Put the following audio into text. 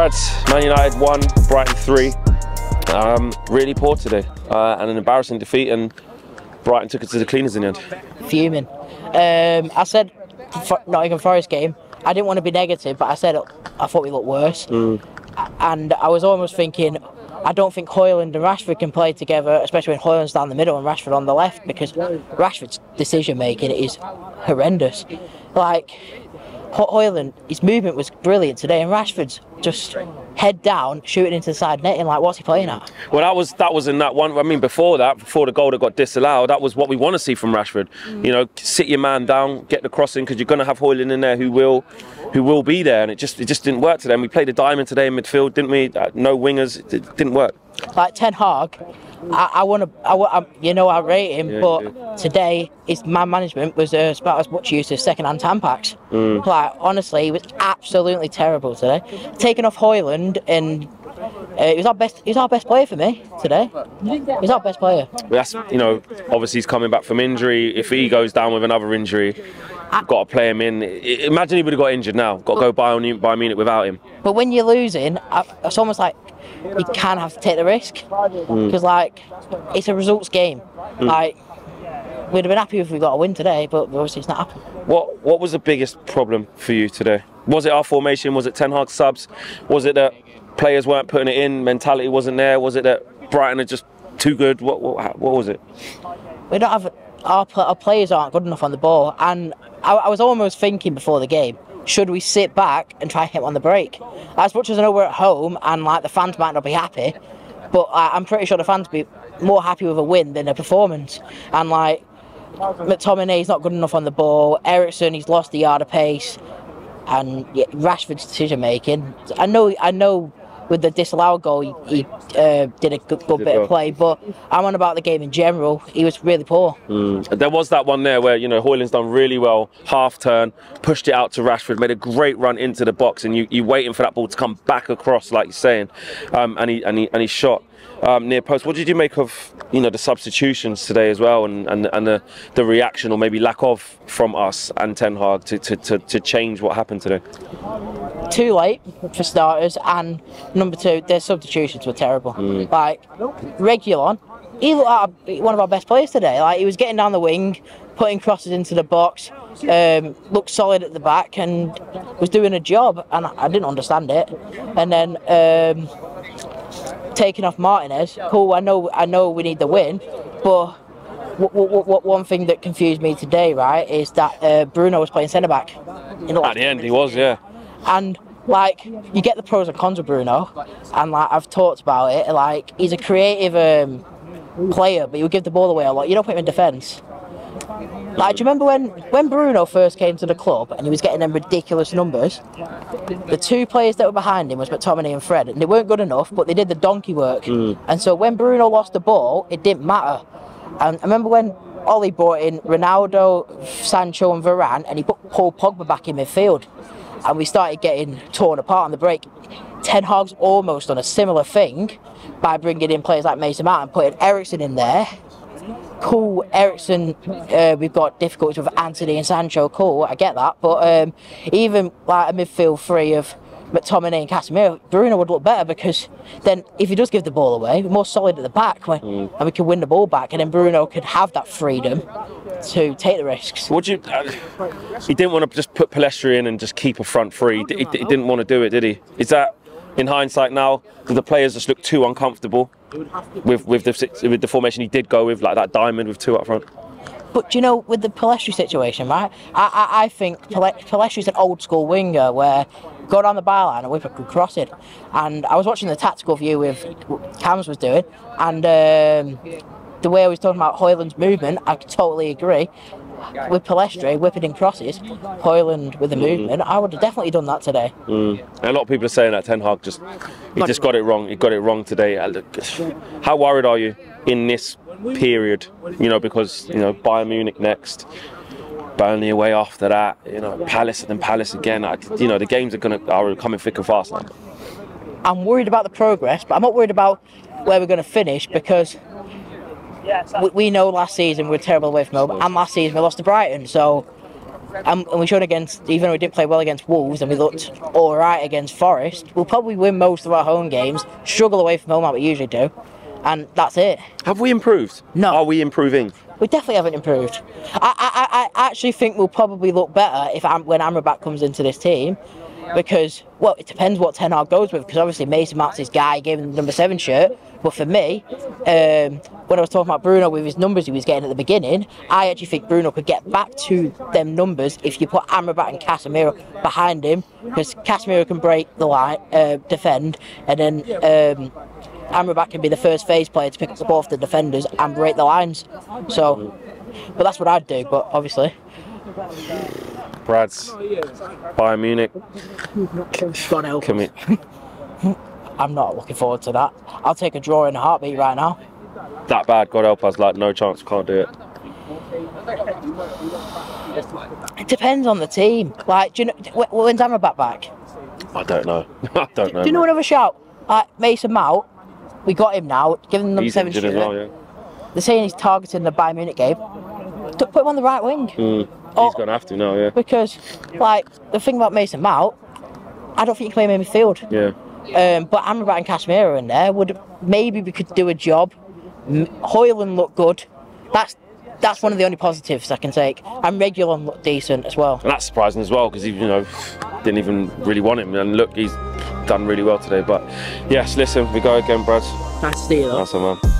Brads, Man United 1, Brighton 3. Really poor today, and an embarrassing defeat, and Brighton took it to the cleaners in the end. Fuming. I said Nottingham Forest game, I didn't want to be negative, but I said I thought we looked worse. And I was almost thinking, I don't think Højlund and Rashford can play together, especially when Højlund's down the middle and Rashford on the left, because Rashford's decision making is horrendous. Like, Højlund, his movement was brilliant today, and Rashford's just head down, shooting into the side netting. Like, what's he playing at? Well, that was in that one. I mean, before the goal that got disallowed, that was what we want to see from Rashford. You know, sit your man down, get the crossing, because you're going to have Højlund in there who will be there, and it just didn't work today. And we played a diamond today in midfield, didn't we? No wingers. It didn't work. Like Ten Hag, I rate him, but today his man management was about as much use as second-hand Tampax. Like, honestly, he was absolutely terrible today. Taking off Højlund, and he was our best player for me today. He's our best player. That's, you know, obviously he's coming back from injury. If he goes down with another injury, we've got to play him in. Imagine he would have got injured now. Got to go Bayern Munich without him. But when you're losing, it's almost like you kind of have to take the risk, because like, it's a results game. Like, we'd have been happy if we got a win today, but obviously it's not happening. What was the biggest problem for you today? Was it our formation? Was it Ten Hag subs? Was it that players weren't putting it in, mentality wasn't there? Was it that Brighton are just too good? What was it? We don't have our players aren't good enough on the ball, and I was almost thinking before the game, should we sit back and try hit on the break? As much as I know we're at home and like the fans might not be happy, but I'm pretty sure the fans would be more happy with a win than a performance. And like, McTominay's not good enough on the ball. Eriksen, he's lost the yard of pace, and Rashford's decision making. I know. With the disallowed goal, he did a good bit of play, but I'm on about the game in general. He was really poor. There was that one there where, you know, Højlund's done really well, half turn, pushed it out to Rashford, made a great run into the box, and you're waiting for that ball to come back across, like you're saying, and he shot near post. What did you make of, you know, the substitutions today as well, and the reaction, or maybe lack of, from us and Ten Hag to change what happened today? Too late for starters, and number two, their substitutions were terrible. Like, Reguilon, he looked like one of our best players today. Like, he was getting down the wing, putting crosses into the box, looked solid at the back, and was doing a job, and I didn't understand it. And then taking off Martinez, cool, I know we need the win, but one thing that confused me today, right, is that Bruno was playing centre-back. At the end, he was, yeah. And like, you get the pros and cons of Bruno, and like, I've talked about it, like, he's a creative player, but he'll give the ball away a lot. You don't put him in defence. Like, do you remember when Bruno first came to the club and he was getting them ridiculous numbers? The two players that were behind him was McTominay and Fred, and they weren't good enough, but they did the donkey work. And so when Bruno lost the ball, it didn't matter. And I remember when Ollie brought in Ronaldo, Sancho and Varane, and he put Paul Pogba back in midfield, and we started getting torn apart on the break. Ten Hag's almost done a similar thing by bringing in players like Mason Mount and putting Eriksen in there. Cool, Eriksen, we've got difficulties with Anthony and Sancho, cool, I get that, but even like a midfield three of McTominay and Casemiro, Bruno would look better, because then if he does give the ball away, we're more solid at the back, and we can win the ball back, and then Bruno could have that freedom to take the risks. Would you? He didn't want to just put Pellistri in and just keep a front three. He didn't want to do it, did he? Is that, in hindsight now, did the players just look too uncomfortable with the formation he did go with, like that diamond with two up front? But you know, with the Pellistri situation, right? I think Pellestri's an old school winger where go down the byline and whip a good cross in. And I was watching the tactical view with Cams was doing, and the way I was talking about Højlund's movement, I totally agree. With Pellistri whipping in crosses, Højlund with the movement, I would have definitely done that today. And a lot of people are saying that Ten Hag just got it wrong. He got it wrong today. How worried are you in this period? You know, because, you know, Bayern Munich next, Burnley away after that, you know, Palace and then Palace again. You know, the games are coming thick and fast now. I'm worried about the progress, but I'm not worried about where we're going to finish, because we know last season we were terrible away from home, and last season we lost to Brighton, so and we showed against, even though we didn't play well against Wolves and we looked all right against Forest, we'll probably win most of our home games, struggle away from home like we usually do, and that's it. Have we improved? No. Are we improving? We definitely haven't improved. I actually think we'll probably look better when Amrabat comes into this team, because, well, it depends what Ten Hag goes with, because obviously Mason Mount's his guy, gave him the number 7 shirt, but for me, when I was talking about Bruno with his numbers he was getting at the beginning, I actually think Bruno could get back to them numbers if you put Amrabat and Casemiro behind him, because Casemiro can break the line, defend, and then Amrabat can be the first phase player to pick up the ball off the defenders and break the lines. So, but that's what I'd do, but obviously. Brad's Bayern Munich. God help. Can we? I'm not looking forward to that. I'll take a draw in a heartbeat right now. That bad, God help us, like no chance, can't do it. It depends on the team. Like, do you know, when's Amrabat back? I don't know. I don't know. Do you know another shout? Like Mason Mount, we got him now, given him the number 7 injured shirt. as well, yeah. They're saying he's targeting the Bayern Munich game. Put him on the right wing. He's going to have to now, yeah. Because, like, the thing about Mason Mount, I don't think he can play in midfield. Yeah. But Amrabat and Casemiro in there maybe we could do a job. Højlund looked good. That's one of the only positives I can take. And Reguilon looked decent as well. And that's surprising as well, because he, didn't even really want him. And look, he's done really well today. But yes, listen, we go again, Brad. Nice to see you though. Nice one, man.